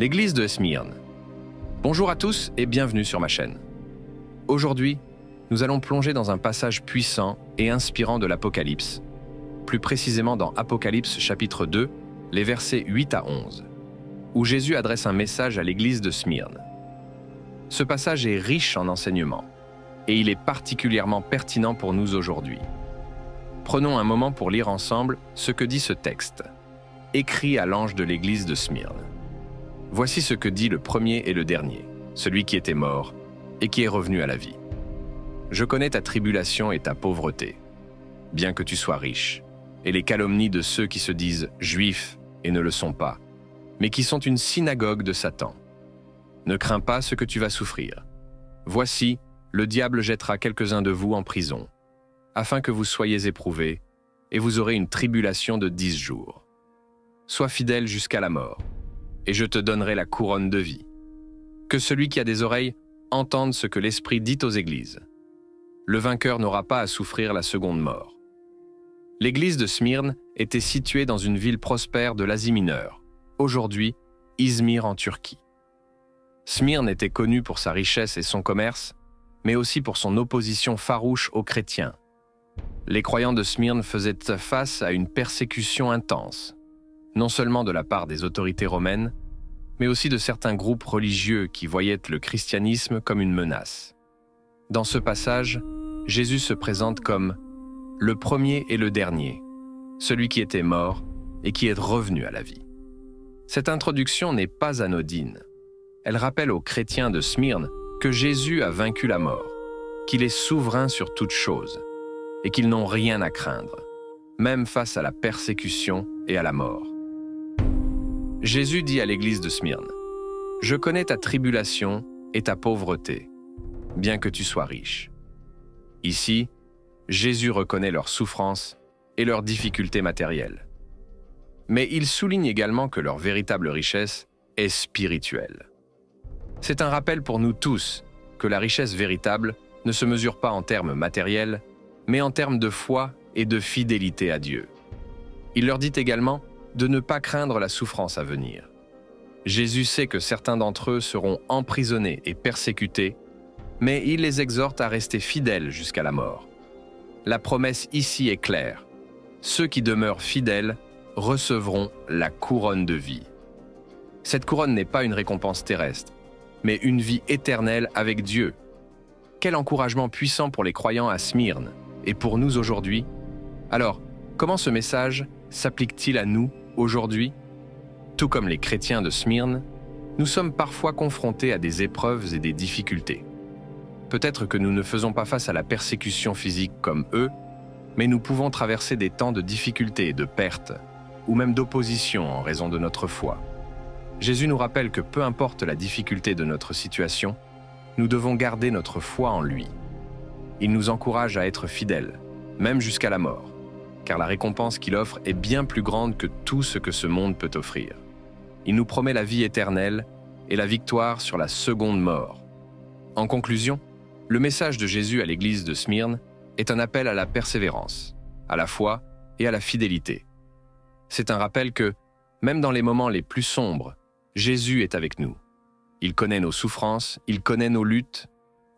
l'église de Smyrne. Bonjour à tous et bienvenue sur ma chaîne. Aujourd'hui, nous allons plonger dans un passage puissant et inspirant de l'Apocalypse, plus précisément dans Apocalypse chapitre 2, les versets 8 à 11, où Jésus adresse un message à l'église de Smyrne. Ce passage est riche en enseignements, et il est particulièrement pertinent pour nous aujourd'hui. Prenons un moment pour lire ensemble ce que dit ce texte, écrit à l'ange de l'église de Smyrne. Voici ce que dit le premier et le dernier, celui qui était mort et qui est revenu à la vie. Je connais ta tribulation et ta pauvreté, bien que tu sois riche, et les calomnies de ceux qui se disent juifs et ne le sont pas, mais qui sont une synagogue de Satan. Ne crains pas ce que tu vas souffrir. Voici, le diable jettera quelques-uns de vous en prison, afin que vous soyez éprouvés, et vous aurez une tribulation de 10 jours. Sois fidèle jusqu'à la mort, et je te donnerai la couronne de vie. Que celui qui a des oreilles entende ce que l'Esprit dit aux églises. Le vainqueur n'aura pas à souffrir la seconde mort. L'église de Smyrne était située dans une ville prospère de l'Asie mineure, aujourd'hui Izmir en Turquie. Smyrne était connue pour sa richesse et son commerce, mais aussi pour son opposition farouche aux chrétiens. Les croyants de Smyrne faisaient face à une persécution intense, non seulement de la part des autorités romaines, mais aussi de certains groupes religieux qui voyaient le christianisme comme une menace. Dans ce passage, Jésus se présente comme le premier et le dernier, celui qui était mort et qui est revenu à la vie. Cette introduction n'est pas anodine. Elle rappelle aux chrétiens de Smyrne que Jésus a vaincu la mort, qu'il est souverain sur toute chose et qu'ils n'ont rien à craindre, même face à la persécution et à la mort. Jésus dit à l'église de Smyrne, « Je connais ta tribulation et ta pauvreté, bien que tu sois riche. » Ici, Jésus reconnaît leurs souffrances et leurs difficultés matérielles. Mais il souligne également que leur véritable richesse est spirituelle. C'est un rappel pour nous tous que la richesse véritable ne se mesure pas en termes matériels, mais en termes de foi et de fidélité à Dieu. Il leur dit également de ne pas craindre la souffrance à venir. Jésus sait que certains d'entre eux seront emprisonnés et persécutés, mais il les exhorte à rester fidèles jusqu'à la mort. La promesse ici est claire. Ceux qui demeurent fidèles recevront la couronne de vie. Cette couronne n'est pas une récompense terrestre, mais une vie éternelle avec Dieu. Quel encouragement puissant pour les croyants à Smyrne et pour nous aujourd'hui. Alors, comment ce message s'applique-t-il à nous aujourd'hui? Tout comme les chrétiens de Smyrne, nous sommes parfois confrontés à des épreuves et des difficultés. Peut-être que nous ne faisons pas face à la persécution physique comme eux, mais nous pouvons traverser des temps de difficulté, de perte, ou même d'opposition en raison de notre foi. Jésus nous rappelle que peu importe la difficulté de notre situation, nous devons garder notre foi en lui. Il nous encourage à être fidèles, même jusqu'à la mort, car la récompense qu'il offre est bien plus grande que tout ce que ce monde peut offrir. Il nous promet la vie éternelle et la victoire sur la seconde mort. En conclusion, le message de Jésus à l'église de Smyrne est un appel à la persévérance, à la foi et à la fidélité. C'est un rappel que, même dans les moments les plus sombres, Jésus est avec nous. Il connaît nos souffrances, il connaît nos luttes,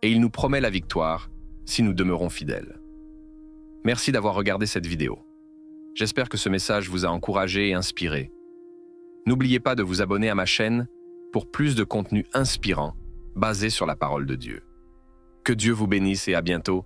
et il nous promet la victoire si nous demeurons fidèles. Merci d'avoir regardé cette vidéo. J'espère que ce message vous a encouragé et inspiré. N'oubliez pas de vous abonner à ma chaîne pour plus de contenu inspirant basé sur la parole de Dieu. Que Dieu vous bénisse et à bientôt